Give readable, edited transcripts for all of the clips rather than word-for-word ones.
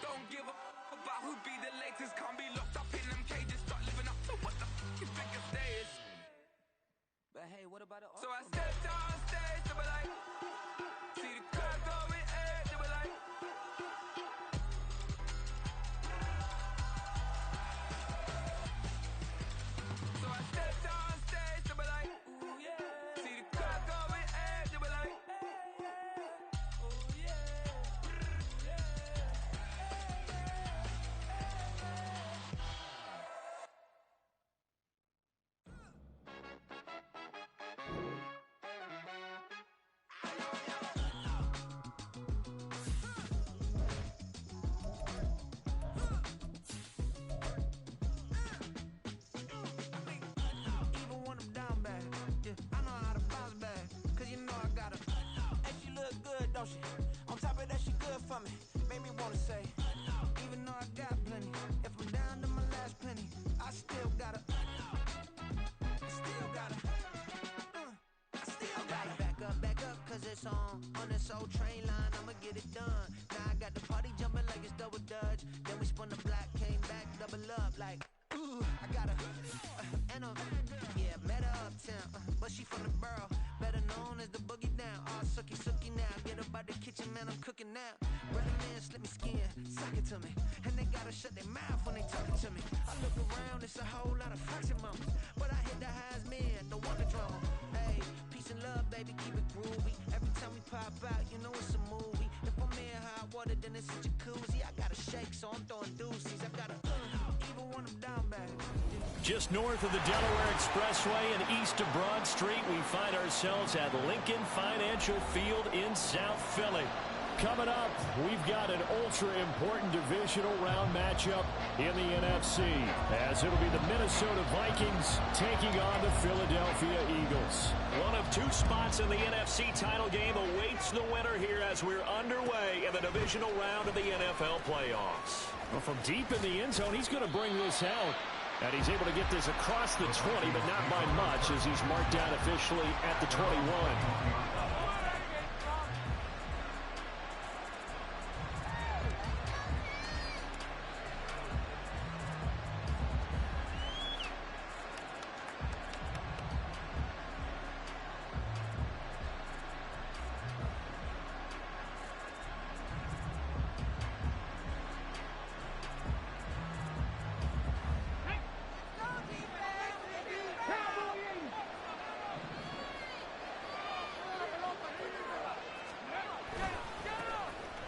don't give a about who be the latest. Can't be locked up in them cages. Start living up to what the you think your day is. But hey, what about it? So I stepped on stage, they were like, see the crowd going, they were like. So I stepped on stage, they were like, ooh yeah. See the crowd going, they were like, ooh yeah. On top of that, she good for me. Made me wanna say, even though I got plenty, if I'm down to my last penny, I still gotta back up, cause it's on this old train line, I'ma get it done. Now I got the party jumping like it's double dutch. Then we spun the block, came back, double up, like, ooh, I got a, yeah, met her uptown, but she from the borough, better known as the boogie down. All sucky now, get up out the kitchen, man, I'm cooking now. Brother man, slip me skin, suck it to me, and they gotta shut their mouth when they talking to me. I look around, it's a whole lot of flexing moments, but I hit the highs, man, the one to drum. Hey, peace and love, baby, keep it groovy. Every time we pop out, you know it's a movie. If I'm in hot water, then it's a jacuzzi. I gotta shake, so I'm throwing deuces. I gotta even when I'm down bad. Just north of the Delaware Expressway and east of Broad Street, we find ourselves at Lincoln Financial Field in South Philly. Coming up, we've got an ultra-important divisional round matchup in the NFC, as it'll be the Minnesota Vikings taking on the Philadelphia Eagles. One of two spots in the NFC title game awaits the winner here as we're underway in the divisional round of the NFL playoffs. Well, from deep in the end zone, he's going to bring this out. And he's able to get this across the 20, but not by much, as he's marked down officially at the 21.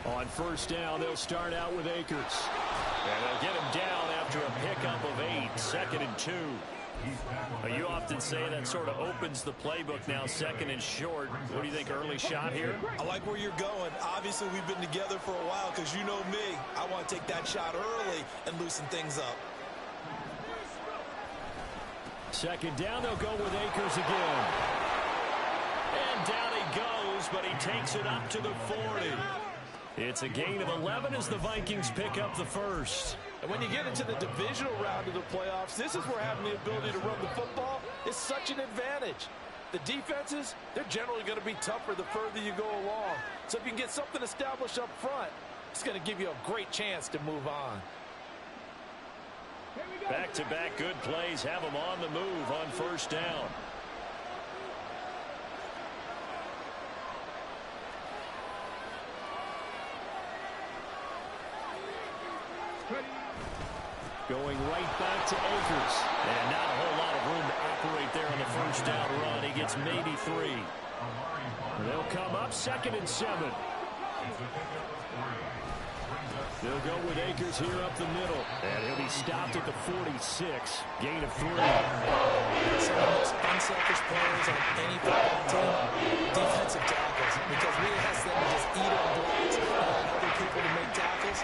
On first down, they'll start out with Akers. And they'll get him down after a pickup of 8, 2nd and 2. You often say that sort of opens the playbook now, 2nd and short. What do you think, early shot here? I like where you're going. Obviously, we've been together for a while because you know me. I want to take that shot early and loosen things up. 2nd down, they'll go with Akers again. And down he goes, but he takes it up to the 40. It's a gain of 11 as the Vikings pick up the first. And when you get into the divisional round of the playoffs, this is where having the ability to run the football is such an advantage. The defenses, they're generally going to be tougher the further you go along. So if you can get something established up front, it's going to give you a great chance to move on. Back-to-back good plays have them on the move on first down. Going right back to Akers. And not a whole lot of room to operate there on the first down run. He gets maybe 3. They'll come up 2nd and 7. They'll go with Akers here up the middle. And he'll be stopped at the 46. Gain of 3. Some of the most unselfish players on any football team, defensive tackles, because we ask them to just eat our blocks and allow other people to make tackles.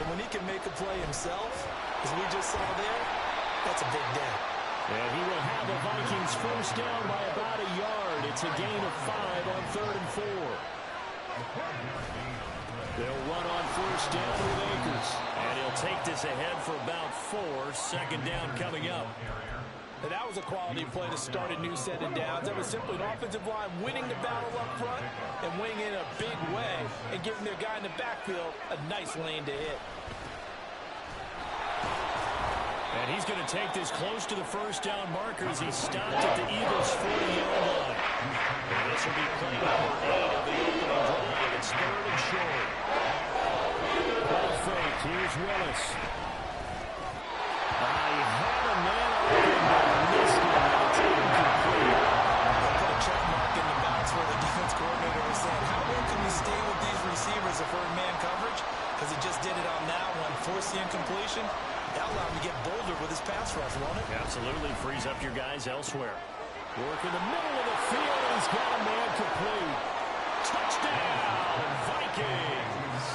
And when he can make a play himself, as we just saw there, that's a big day. And he will have the Vikings first down by about a yard. It's a gain of 5 on 3rd and 4. They'll run on first down with Akers. And he'll take this ahead for about 4. 2nd down coming up. And that was a quality play to start a new set of downs. That was simply an offensive line winning the battle up front and winning in a big way and giving their guy in the backfield a nice lane to hit. And he's going to take this close to the first down marker as he's stopped at the Eagles' 40-yard line. And this will be play number 8 of the opening drive. It's third and short. Ball fake. Here's Willis. He had a man open, but missed him. It's incomplete. They'll put a check mark in the box where the defense coordinator was saying, how well can we stay with these receivers if we're in man coverage? Because he just did it on that one, force the incompletion. That allowed him to get bolder with his pass rush, won't it? Absolutely. Frees up your guys elsewhere. Work in the middle of the field, and he's got a man complete. Touchdown, Vikings!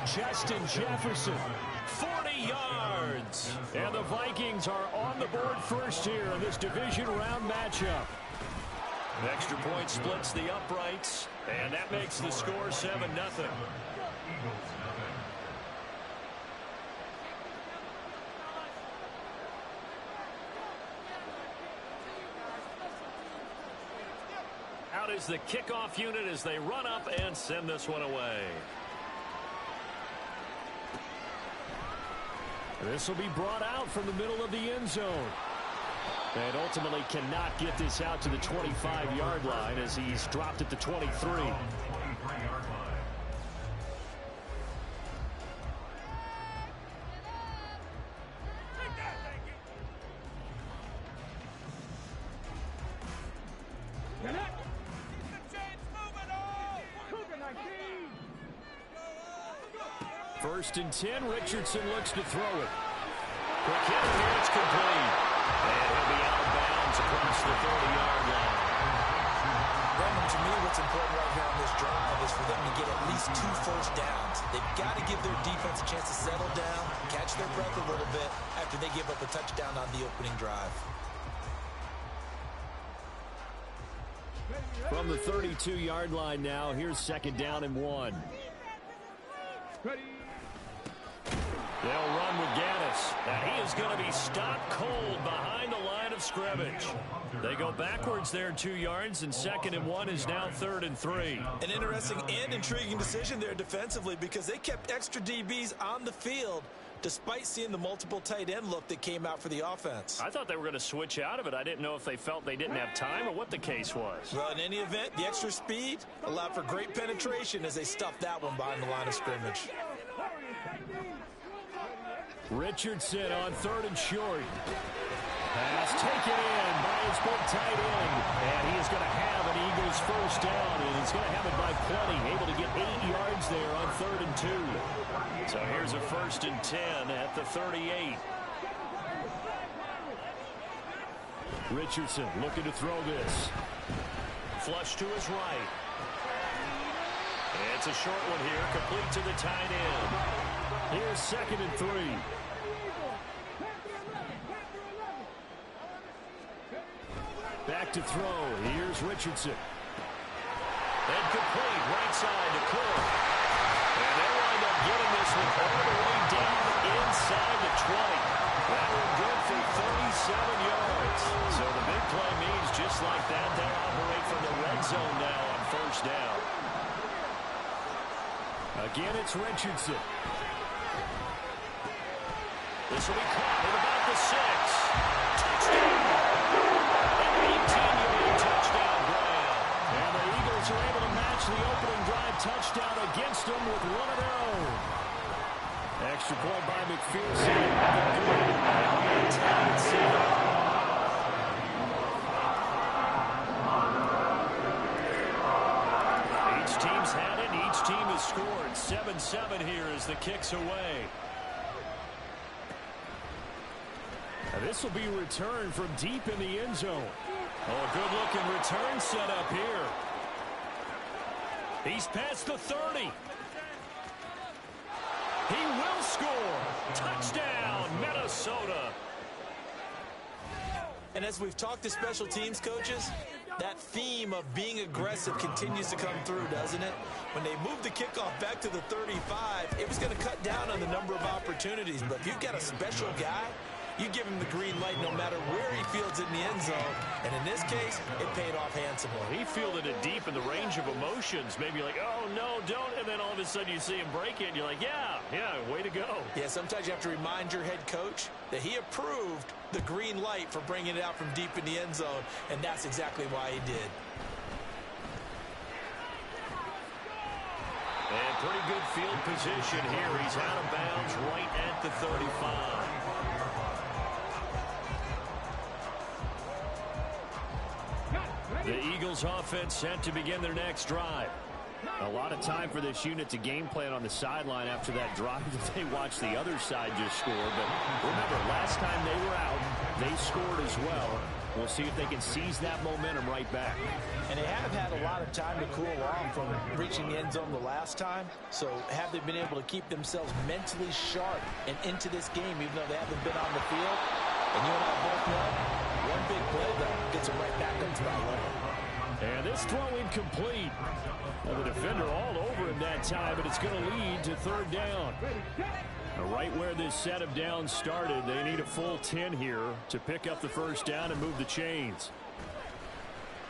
Justin Jefferson, 40 yards. And the Vikings are on the board first here in this division round matchup. Extra point splits the uprights, and that makes the score 7-0. Out is the kickoff unit as they run up and send this one away. This will be brought out from the middle of the end zone. And ultimately cannot get this out to the 25-yard line as he's dropped at the 23. First and 10, Richardson looks to throw it. Quick hit, and it's complete. And he'll be out of bounds across the 30-yard line. Brandon, to me, what's important right here on this drive is for them to get at least 2 first downs. They've got to give their defense a chance to settle down, catch their breath a little bit after they give up a touchdown on the opening drive. From the 32-yard line now, here's second down and 1. They'll run with Gaddis, and he is going to be stopped cold behind the line of scrimmage. They go backwards there 2 yards, and second and 1 is now 3rd and 3. An interesting and intriguing decision there defensively because they kept extra DBs on the field despite seeing the multiple tight end look that came out for the offense. I thought they were going to switch out of it. I didn't know if they felt they didn't have time or what the case was. Well, in any event, the extra speed allowed for great penetration as they stuffed that one behind the line of scrimmage. Richardson on 3rd and short. Pass taken in by his big tight end. And he is going to have an Eagles first down, and he's going to have it by plenty. Able to get 8 yards there on 3rd and 2. So here's a 1st and 10 at the 38. Richardson looking to throw this. Flush to his right. It's a short one here, complete to the tight end. Here's 2nd and 3. Back to throw. Here's Richardson. And complete right side to Cook. And they wind up getting this one all the way down inside the 20. That will good for 37 yards. So the big play means just like that, they'll operate from the red zone now on first down. Again, it's Richardson. This will be caught at about the 6. Touchdown! An 18-yard touchdown grab. And the Eagles are able to match the opening drive touchdown against them with one of their own. Extra point by McPherson. Each team's had it. Each team has scored. 7-7 here as the kick's away. And this will be returned from deep in the end zone. Oh, a good-looking return set up here. He's past the 30. He will score. Touchdown, Minnesota. And as we've talked to special teams coaches, that theme of being aggressive continues to come through, doesn't it? When they moved the kickoff back to the 35, it was going to cut down on the number of opportunities. But if you've got a special guy you give him the green light no matter where he fields it in the end zone. And in this case, it paid off handsomely. He fielded it deep in the range of emotions. Maybe like, oh, no, don't. And then all of a sudden you see him break it, and you're like, yeah, way to go. Yeah, sometimes you have to remind your head coach that he approved the green light for bringing it out from deep in the end zone, and that's exactly why he did. And pretty good field position here. He's out of bounds right at the 35. The Eagles offense set to begin their next drive. A lot of time for this unit to game plan on the sideline after that drive that they watched the other side just score. But remember, last time they were out, they scored as well. We'll see if they can seize that momentum right back. And they have had a lot of time to cool off from reaching the end zone the last time. So have they been able to keep themselves mentally sharp and into this game, even though they haven't been on the field? And you and I both know, one big play, though, gets them right back up to that level. And this throw incomplete. Well, the defender all over him that time, but it's going to lead to third down. Right where this set of downs started, they need a full 10 here to pick up the first down and move the chains.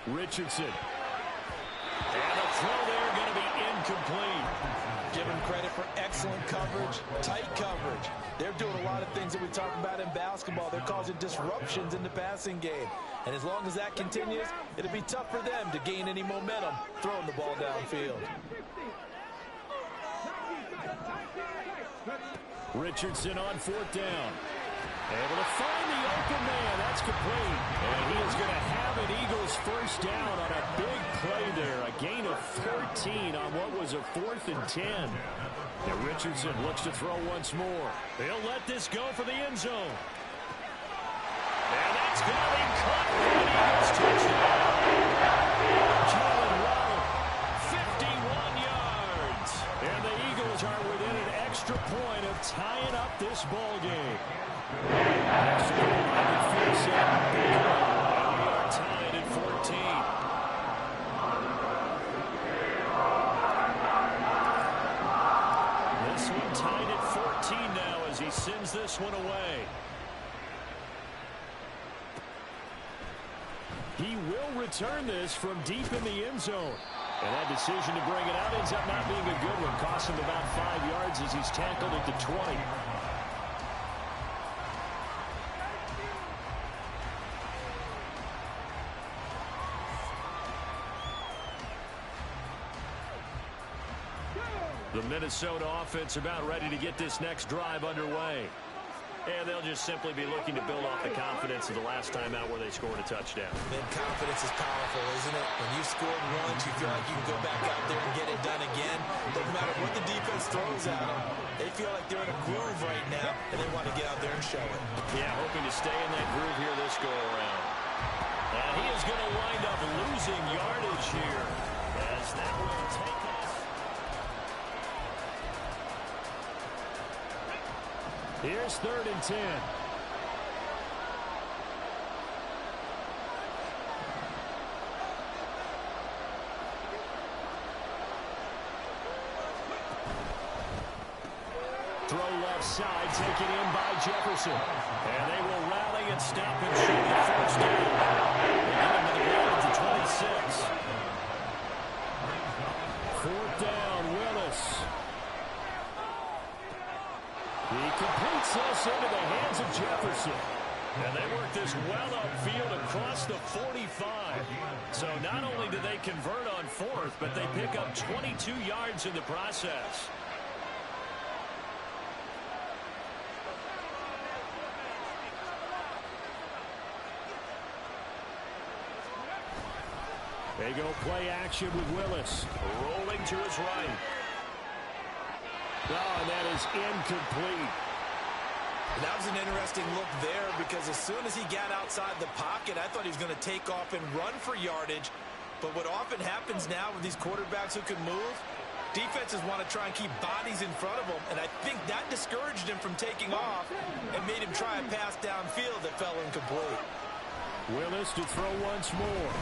Richardson. And the throw there going to be incomplete. Give him credit for excellent coverage, tight coverage. They're doing a lot of things that we talk about in basketball. They're causing disruptions in the passing game. And as long as that continues, it'll be tough for them to gain any momentum throwing the ball downfield. Richardson on fourth down. Able to find the open man. That's complete. And he is going to have an Eagles first down on a big play there. A gain of 14 on what was a 4th and 10. And Richardson looks to throw once more. He'll let this go for the end zone. And that's going to be caught for an Eagles touchdown. Jalen Waddle, 51 yards. And the Eagles are within an extra point of tying up this ball game. Extra point at 47. And we are tied at 14. This one tied at 14 now as he sends this one away. He will return this from deep in the end zone. And that decision to bring it out ends up not being a good one. Costs him about 5 yards as he's tackled at the 20. The Minnesota offense about ready to get this next drive underway. And they'll just simply be looking to build off the confidence of the last time out where they scored a touchdown. Then confidence is powerful, isn't it? When you scored once, you feel like you can go back out there and get it done again. Doesn't matter what the defense throws at them. They feel like they're in a groove right now, and they want to get out there and show it. Yeah, hoping to stay in that groove here this go-around. And he is going to wind up losing yardage here as that will take us. Here's 3rd and 10. Throw left side, taken in by Jefferson. And they will rally and stop and shoot the first down. They get him to the ground at the 26. 4th down, Willis. He completes this into the hands of Jefferson. And they work this well upfield across the 45. So not only do they convert on 4th, but they pick up 22 yards in the process. They go play action with Willis. Rolling to his right. Oh, and that is incomplete. And that was an interesting look there because as soon as he got outside the pocket, I thought he was going to take off and run for yardage. But what often happens now with these quarterbacks who can move, defenses want to try and keep bodies in front of them. And I think that discouraged him from taking off and made him try a pass downfield that fell incomplete. Willis to throw once more.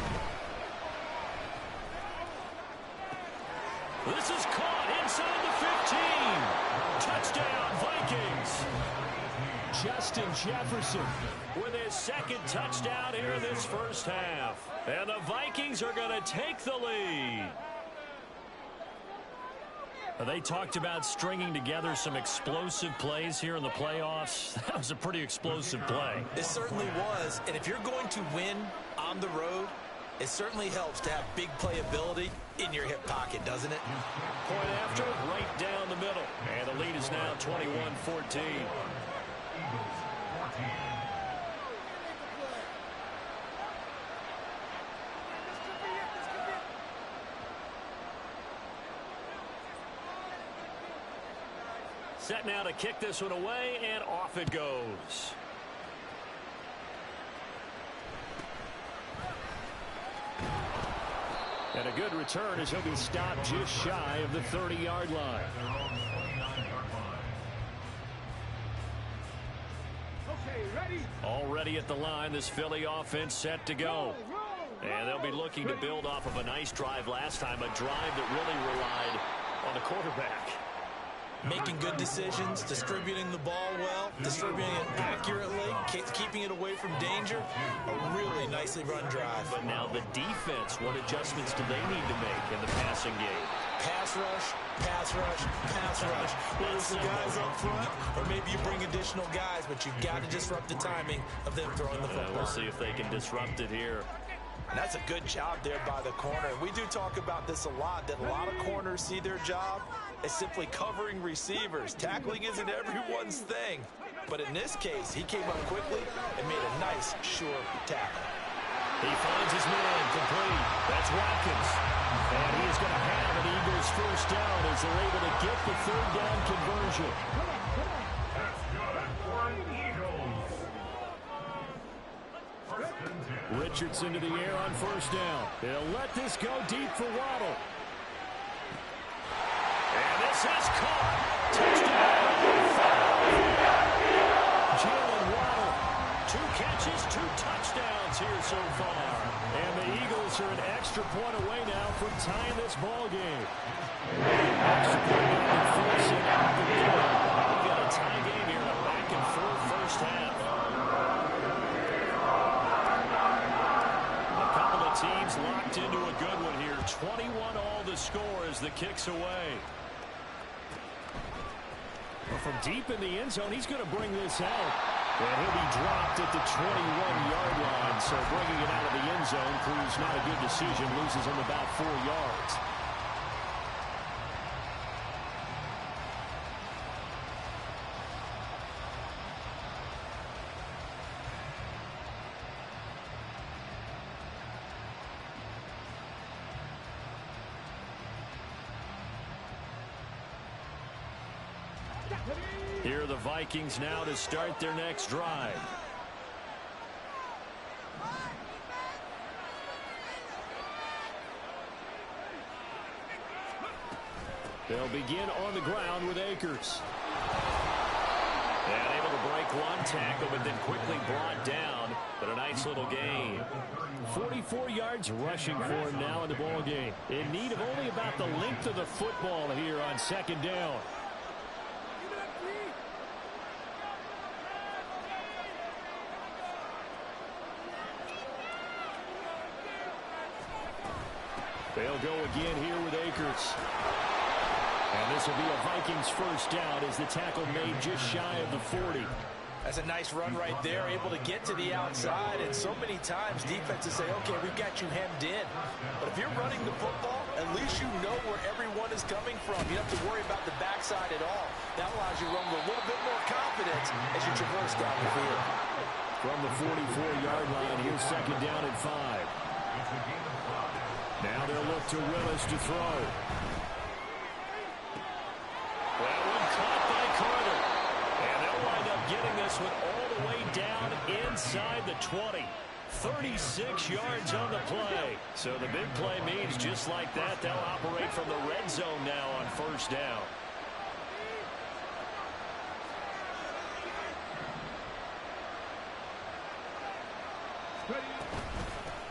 This is caught inside the 15. Touchdown, Vikings. Justin Jefferson with his second touchdown here in this first half. And the Vikings are going to take the lead. They talked about stringing together some explosive plays here in the playoffs. That was a pretty explosive play. It certainly was. And if you're going to win on the road, it certainly helps to have big playability in your hip pocket, doesn't it? Point after, right down the middle. And the lead is now 21-14. Set now to kick this one away, and off it goes. And a good return as he'll be stopped just shy of the 30-yard line. Already at the line, this Philly offense set to go. And they'll be looking to build off of a nice drive last time, a drive that really relied on the quarterback. Making good decisions, distributing the ball well, distributing it accurately, keeping it away from danger. A really nicely run drive. But now the defense, what adjustments do they need to make in the passing game? Pass rush, pass rush, pass rush. Whether it's the guys up front, or maybe you bring additional guys, but you've got to disrupt the timing of them throwing the football. We'll see if they can disrupt it here. And that's a good job there by the corner. And we do talk about this a lot, that a lot of corners see their job as simply covering receivers. Tackling isn't everyone's thing. But in this case, he came up quickly and made a nice, sure tackle. He finds his man complete. That's Watkins. And he is going to have an Eagles first down as they're able to get the third down conversion. Richardson to the air on first down. They'll let this go deep for Waddle. And this is caught. Touchdown. Jalen Waddle. 2 catches, 2 touchdowns here so far. And the Eagles are an extra point away now from tying this ball game. Extra point now enforcing out the door. We've got a tie game here, a back and forth first half. Teams locked into a good one here. 21 all the score as the kick's away. Well, from deep in the end zone, he's going to bring this out. And he'll be dropped at the 21-yard line. So bringing it out of the end zone proves not a good decision. Loses him about 4 yards. Here are the Vikings now to start their next drive. They'll begin on the ground with Akers. And able to break one tackle, but then quickly brought down. But a nice little gain. 44 yards rushing for him now in the ball game. In need of only about the length of the football here on second down. They'll go again here with Akers. And this will be a Vikings first down as the tackle made just shy of the 40. That's a nice run right there, able to get to the outside. And so many times defenses say, okay, we've got you hemmed in. But if you're running the football, at least you know where everyone is coming from. You don't have to worry about the backside at all. That allows you to run with a little bit more confidence as you traverse down the field. From the 44-yard line, here's second down and 5. Now they'll look to Willis to throw. That one caught by Carter. And they'll wind up getting this one all the way down inside the 20. 36 yards on the play. So the big play means just like that, they'll operate from the red zone now on first down.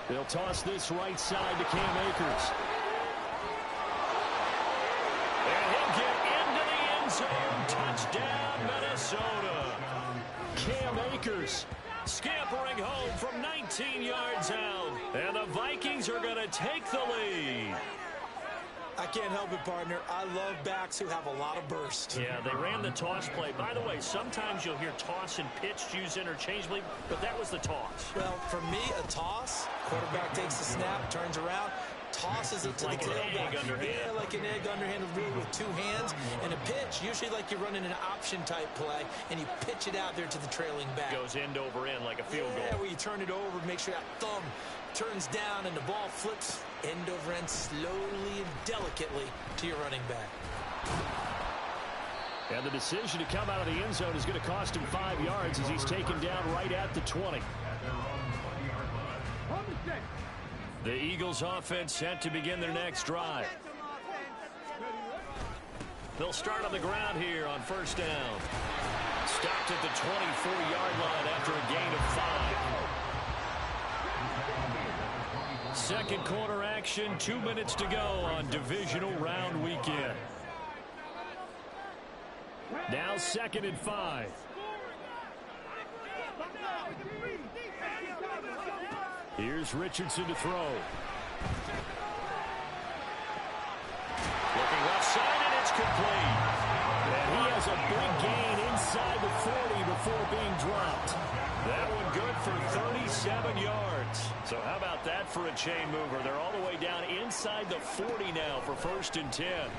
They'll toss this right side to Cam Akers. And he'll get into the end zone. Touchdown, Minnesota. Akers scampering home from 19 yards out. And the Vikings are going to take the lead. I can't help it, partner. I love backs who have a lot of burst. Yeah, they ran the toss play. By the way, sometimes you'll hear toss and pitch used interchangeably, but that was the toss. Well, for me, a toss, quarterback takes the snap, turns around, tosses it to like the tailback. Like an egg underhand. Yeah, like an egg underhand, really with two hands. And a pitch, usually like you're running an option-type play, and you pitch it out there to the trailing back. Goes end over end like a field goal. Yeah, where you turn it over, make sure that thumb turns down, and the ball flips end over end slowly and delicately to your running back. And the decision to come out of the end zone is going to cost him 5 yards as he's taken down right at the 20. The Eagles offense set to begin their next drive. They'll start on the ground here on first down. Stopped at the 24-yard line after a gain of 5. Second quarter action, 2 minutes to go on divisional round weekend. Now 2nd and 5. Here's Richardson to throw. Looking left side, and it's complete. And he has a big gain inside the 40 before being dropped. That one good for 37 yards. So how about that for a chain mover? They're all the way down inside the 40 now for 1st and 10.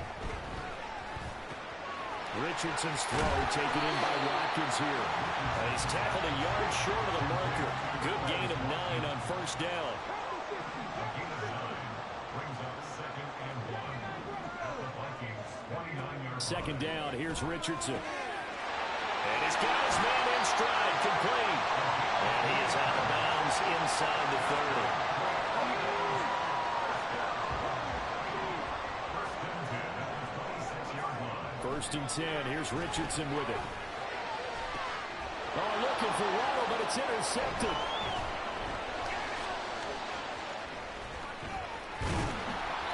Richardson's throw taken in by Watkins here. He's tackled a yard short of the marker. Good gain of 9 on first down. Second down, here's Richardson. And he's got his man in stride, complete. And he is out of bounds inside the 30. First and 10. Here's Richardson with it. Oh, looking for Waddle, but it's intercepted.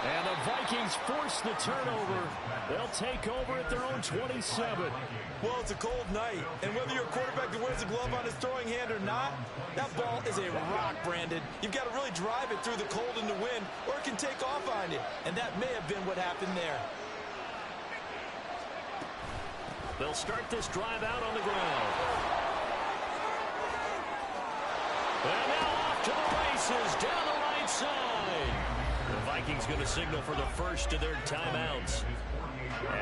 And the Vikings force the turnover. They'll take over at their own 27. Well, it's a cold night, and whether you're a quarterback that wears a glove on his throwing hand or not, that ball is a rock, Brandon. You've got to really drive it through the cold and the wind, or it can take off on you. And that may have been what happened there. They'll start this drive out on the ground. And now off to the races down the right side. The Vikings going to signal for the first of their timeouts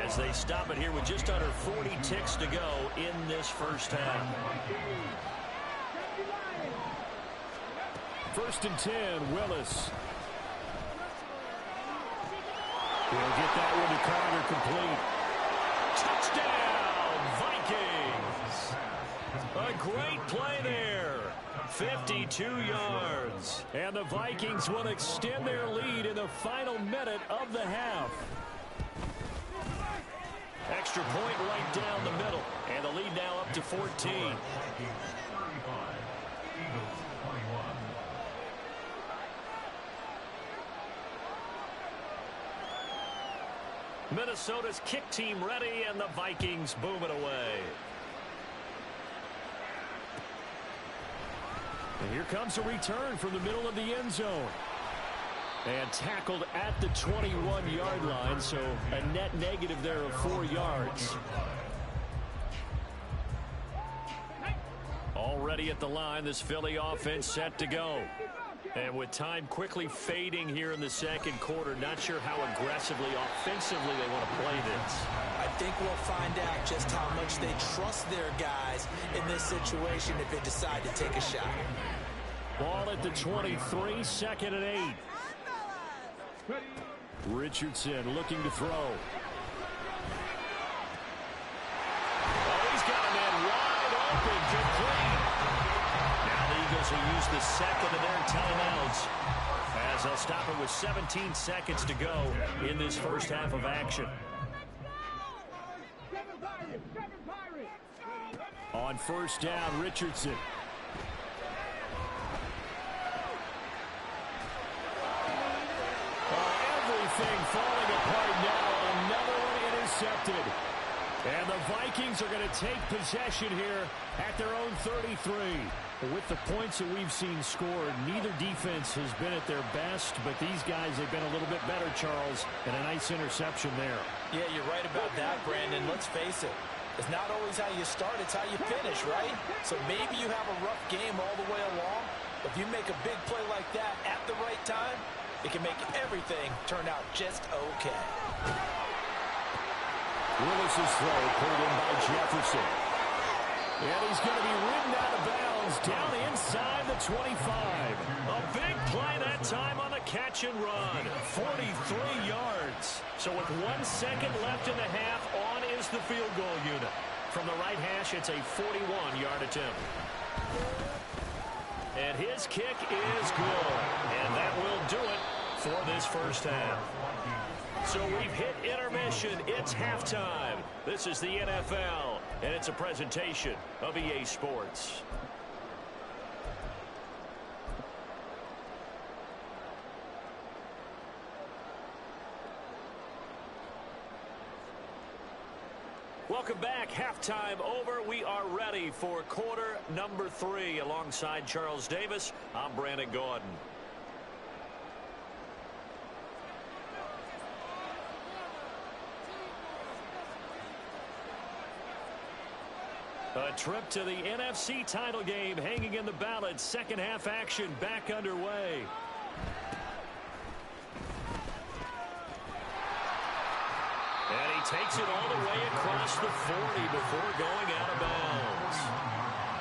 as they stop it here with just under 40 ticks to go in this first half. 1st and 10, Willis. He'll get that one to Carter, complete. Touchdown, Vikings! A great play there. 52 yards. And the Vikings will extend their lead in the final minute of the half. Extra point right down the middle. And the lead now up to 14. Minnesota's kick team ready, and the Vikings boom it away. And here comes a return from the middle of the end zone. And tackled at the 21-yard line, so a net negative there of 4 yards. Already at the line, this Philly offense set to go. And with time quickly fading here in the second quarter, not sure how aggressively, offensively they want to play this. I think we'll find out just how much they trust their guys in this situation if they decide to take a shot. Ball at the 23, 2nd and 8. Richardson looking to throw. Oh, he's got a man wide open, complete. Now the Eagles will use the second of their timeouts as they'll stop it with 17 seconds to go in this first half of action. On first down, Richardson. Everything falling apart now. Another one intercepted. And the Vikings are going to take possession here at their own 33. With the points that we've seen scored, neither defense has been at their best, but these guys have been a little bit better, Charles, and a nice interception there. Yeah, you're right about that, Brandon. Let's face it. It's not always how you start, it's how you finish, right? So maybe you have a rough game all the way along. If you make a big play like that at the right time, it can make everything turn out just okay. Willis's throw pulled in by Jefferson. And he's going to be ridden out of bounds down inside the 25. A big play that time on the catch and run. 43 yards. So with 1 second left in the half, on is the field goal unit. From the right hash, it's a 41-yard attempt. And his kick is good. And that will do it for this first half. So we've hit intermission. It's halftime. This is the NFL, and it's a presentation of EA Sports. Welcome back. Halftime over. We are ready for quarter number 3. Alongside Charles Davis, I'm Brandon Gordon. A trip to the NFC title game hanging in the balance. Second half action back underway. And he takes it all the way across the 40 before going out of bounds.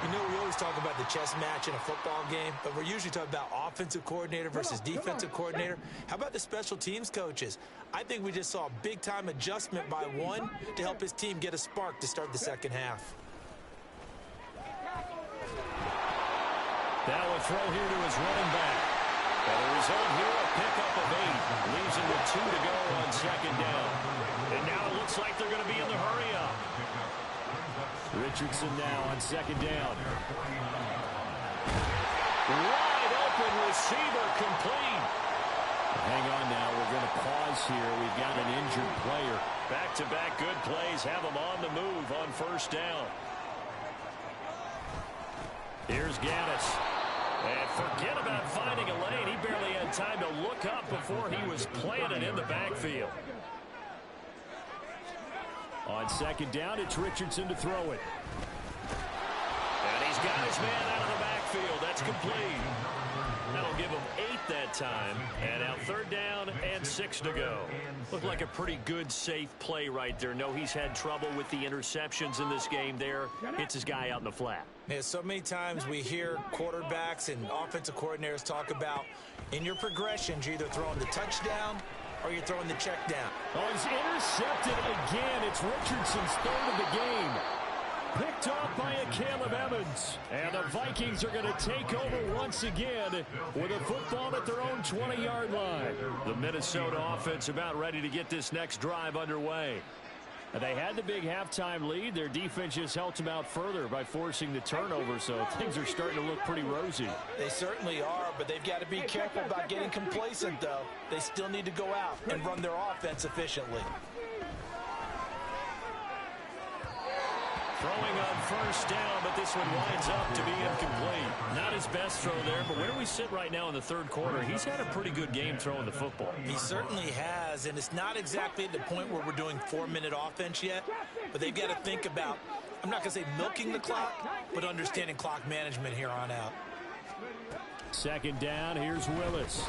You know, we always talk about the chess match in a football game, but we're usually talking about offensive coordinator versus defensive coordinator. How about the special teams coaches? I think we just saw a big-time adjustment by one to help his team get a spark to start the second half. Now a throw here to his running back. And the result here, a pickup of 8. Leaves him with 2 to go on second down. And now it looks like they're going to be in the hurry-up. Richardson now on second down. Wide open receiver complete. Hang on now. We're going to pause here. We've got an injured player. Back-to-back good plays have him on the move on first down. Here's Gaddis. And forget about finding a lane. He barely had time to look up before he was planted in the backfield. On second down, it's Richardson to throw it. And he's got his man out of the backfield. That's complete. That'll give him 8 that time. And now third down and 6 to go. Looked like a pretty good, safe play right there. No, he's had trouble with the interceptions in this game there. Hits his guy out in the flat. Yeah, so many times we hear quarterbacks and offensive coordinators talk about in your progressions, you're either throwing the touchdown or you're throwing the check down. Oh, he's intercepted again. It's Richardson's third of the game. Picked off by a Caleb Evans. And the Vikings are going to take over once again with a football at their own 20-yard line. The Minnesota offense about ready to get this next drive underway. And they had the big halftime lead. Their defense just helped them out further by forcing the turnover, so things are starting to look pretty rosy. They certainly are, but they've got to be careful about getting complacent, though. They still need to go out and run their offense efficiently. Throwing on first down, but this one winds up to be incomplete. Not his best throw there, but where we sit right now in the third quarter, he's had a pretty good game throwing the football. He certainly has, and it's not exactly at the point where we're doing 4-minute offense yet, but they've got to think about, I'm not going to say milking the clock, but understanding clock management here on out. Second down, here's Willis.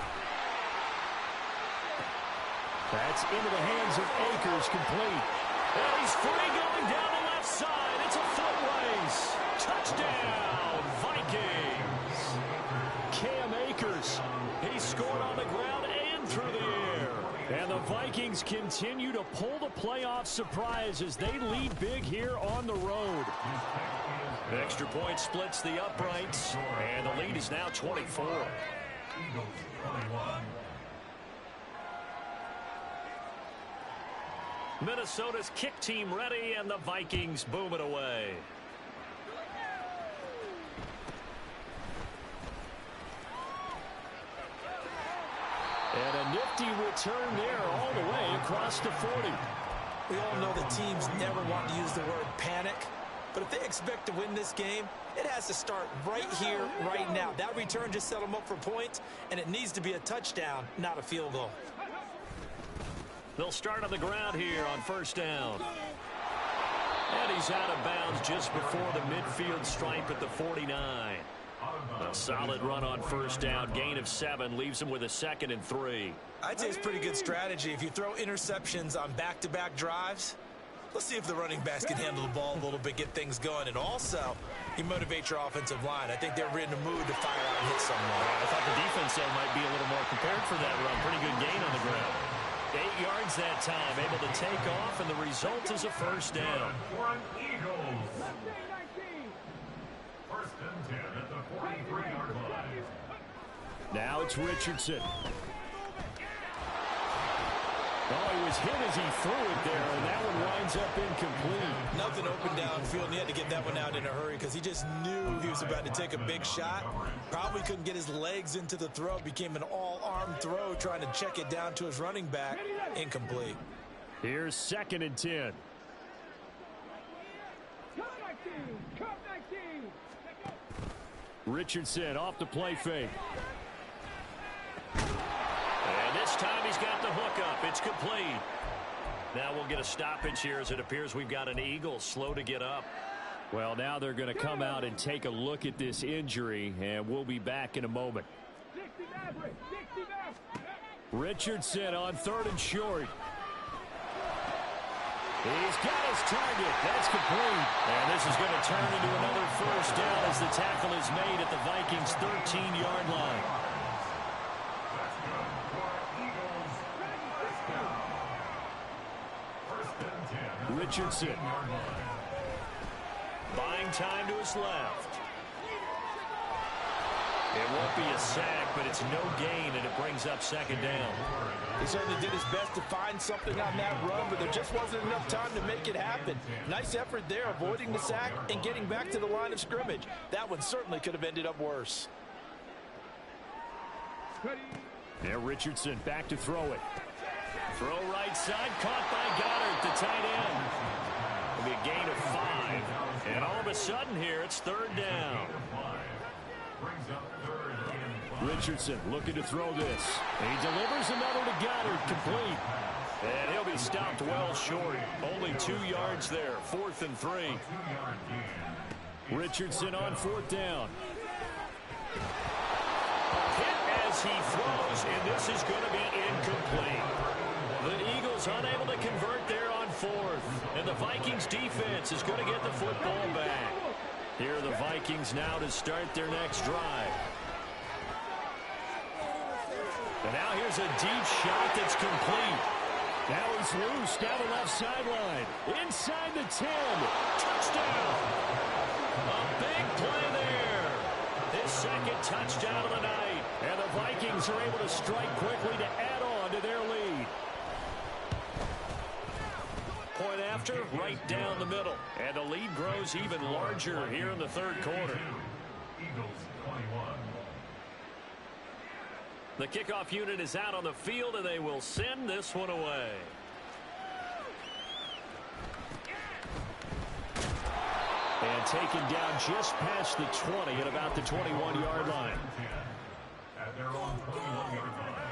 That's into the hands of Akers, complete. And he's free going down the left side. It's a foot race. Touchdown, Vikings. Cam Akers, he scored on the ground and through the air. And the Vikings continue to pull the playoff surprise as they lead big here on the road. Extra point splits the uprights, and the lead is now 24. Minnesota's kick team ready, and the Vikings boom it away. And a nifty return there all the way across the 40. We all know that teams never want to use the word panic, but if they expect to win this game, it has to start right here, right now. That return just set them up for points, and it needs to be a touchdown, not a field goal. They'll start on the ground here on first down. And he's out of bounds just before the midfield stripe at the 49. A solid run on first down, gain of 7, leaves him with a 2nd and 3. I'd say it's pretty good strategy. If you throw interceptions on back-to-back drives, let's see if the running backs can handle the ball a little bit, get things going. And also, you motivate your offensive line. I think they're in the mood to fire out and hit someone. I thought the defense there might be a little more prepared for that run. Pretty good gain on the ground. 8 yards that time, able to take off, and the result is a first down. Eagles. First and 10 at the 43-yard line. Now it's Richardson. Oh, he was hit as he threw it there, and that one winds up incomplete. Nothing open downfield, and he had to get that one out in a hurry because he just knew he was about to take a big shot. Probably couldn't get his legs into the throw. Became an all-arm throw, trying to check it down to his running back. Incomplete. Here's 2nd and 10. Richardson off the play fake. And this time he's got the hook up. It's complete. Now we'll get a stoppage here as it appears we've got an Eagle slow to get up. Well, now they're going to come out and take a look at this injury, and we'll be back in a moment. Richardson on 3rd and short. He's got his target. That's complete. And this is going to turn into another first down as the tackle is made at the Vikings' 13-yard line. Richardson. Buying time to his left. It won't be a sack, but it's no gain, and it brings up 2nd down. He certainly did his best to find something on that run, but there just wasn't enough time to make it happen. Nice effort there, avoiding the sack and getting back to the line of scrimmage. That one certainly could have ended up worse. Now Richardson back to throw it. Throw right side, caught by Goddard, the tight end. It'll be a gain of 5. And all of a sudden here, it's 3rd down. Richardson looking to throw this. He delivers another to Goddard, complete. And he'll be stopped well short. Only 2 yards there, 4th and 3. Richardson on 4th down. Hit as he throws, and this is going to be incomplete. The Eagles unable to convert there on 4th. And the Vikings defense is going to get the football back. Here are the Vikings now to start their next drive. And now here's a deep shot that's complete. Now he's loose down the left sideline. Inside the 10. Touchdown. A big play there. His 2nd touchdown of the night. And the Vikings are able to strike quickly to add on to their lead. Point after, right down the middle. And the lead grows even larger here in the 3rd quarter. Eagles 21. The kickoff unit is out on the field, and they will send this one away. And taken down just past the 20 at about the 21-yard line. At their own 21-yard line.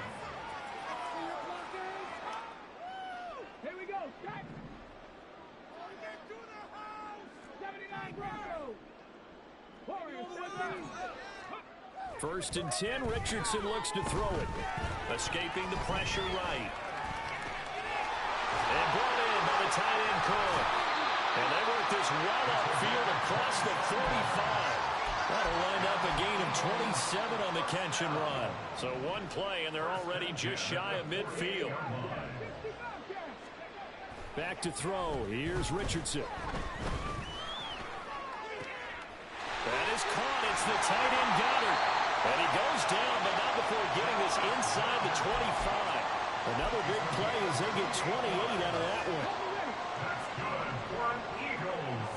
Here we go. Check. 79 Broncos. 1st and 10. Richardson looks to throw it. Escaping the pressure right. And brought in by the tight end Cohen. And they work this well upfield across the 45. That'll wind up a gain of 27 on the catch and run. So one play, and they're already just shy of midfield. Back to throw. Here's Richardson. That is caught. It's the tight end Goddard. And he goes down, but not before getting this inside the 25. Another big play as they get 28 out of that one. That's good for an Eagles.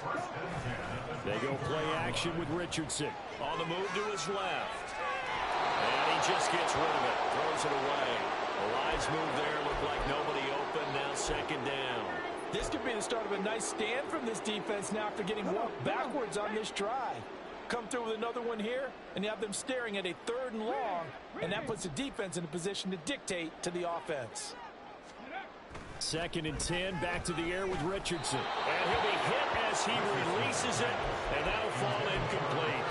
First and 10 at the They go play action with Richardson. On the move to his left. And he just gets rid of it. Throws it away. A wise move there. Looked like nobody open. Now second down. This could be the start of a nice stand from this defense now after getting walked backwards on this drive. Come through with another one here, and you have them staring at a 3rd and long, and that puts the defense in a position to dictate to the offense. 2nd and 10, back to the air with Richardson. And he'll be hit as he releases it, and that'll fall incomplete.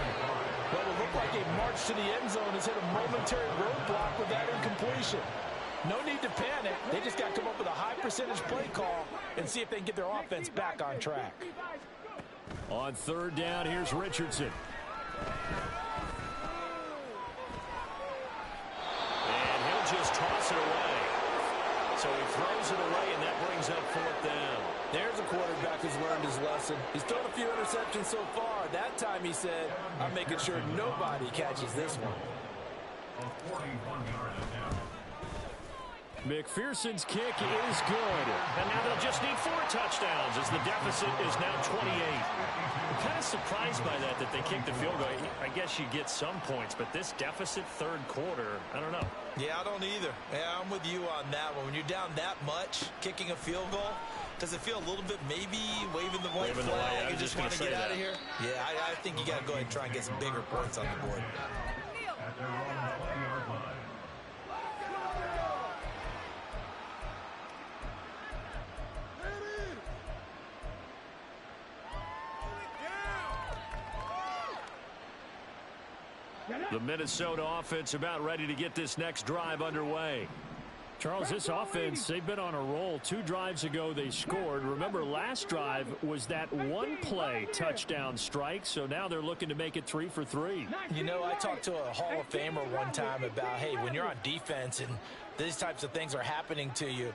Well, it looked like a march to the end zone has hit a momentary roadblock with that incompletion. No need to panic. They just got to come up with a high percentage play call and see if they can get their offense back on track. On 3rd down, here's Richardson. And he'll just toss it away. So he throws it away, and that brings up 4th down. There's a quarterback who's learned his lesson. He's thrown a few interceptions so far. That time he said, I'm making sure nobody catches this one. A 41-yard attempt. McPherson's kick is good. And now they'll just need 4 touchdowns as the deficit is now 28. I'm kind of surprised by that they kicked the field goal. I guess you get some points, but this deficit 3rd quarter, I don't know. Yeah, I don't either. Yeah, I'm with you on that one. When you're down that much, kicking a field goal, does it feel a little bit maybe waving the white flag and just want to get out of here? Yeah, I think you got to go ahead and try and get some bigger points on the board. At their own 20-yard line. The Minnesota offense about ready to get this next drive underway. Charles, this offense, they've been on a roll. 2 drives ago they scored. Remember, last drive was that 1-play touchdown strike, so now they're looking to make it 3 for 3. You know, I talked to a Hall of Famer one time about, hey, when you're on defense and these types of things are happening to you,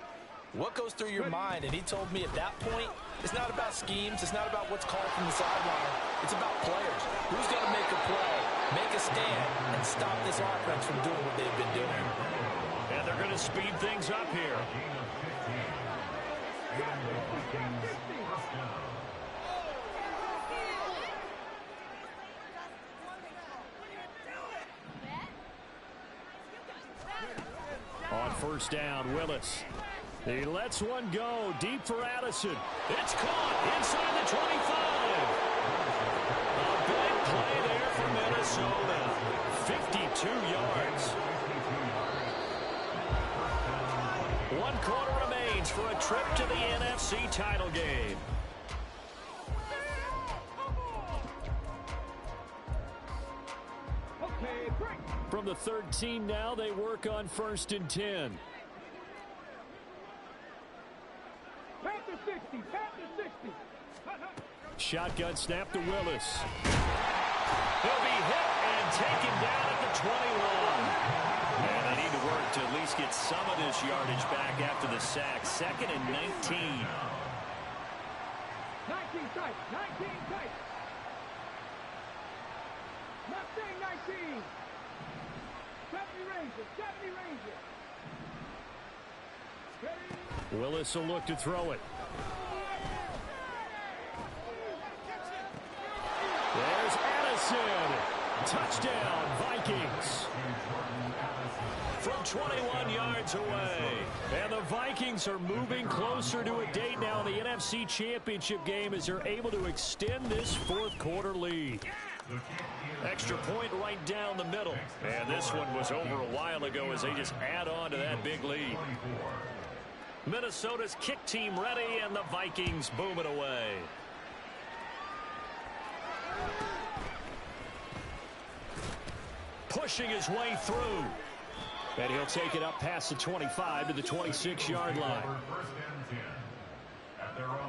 what goes through your mind? And he told me at that point, it's not about schemes. It's not about what's called from the sideline. It's about players. Who's going to make a play, make a stand, and stop this offense from doing what they've been doing? And they're going to speed things up here. On 1st down, Willis. He lets one go deep for Addison. It's caught inside the 25. A big play there for Minnesota. 52 yards. 1 quarter remains for a trip to the NFC title game. From the 13 now, they work on 1st and 10. Shotgun snap to Willis. He'll be hit and taken down at the 21. And they need to work to at least get some of this yardage back after the sack. 2nd and 19. 19 tight. 19 tight. Not saying 19. 70 Rangers. 70 Rangers. Ready? Willis will look to throw it. There's Addison. Touchdown, Vikings. From 21 yards away. And the Vikings are moving closer to a date now in the NFC Championship game as they're able to extend this 4th quarter lead. Extra point right down the middle. And this one was over a while ago as they just add on to that big lead. Minnesota's kick team ready, and the Vikings boom it away. Pushing his way through. And he'll take it up past the 25 to the 26-yard line. First and 10 at their own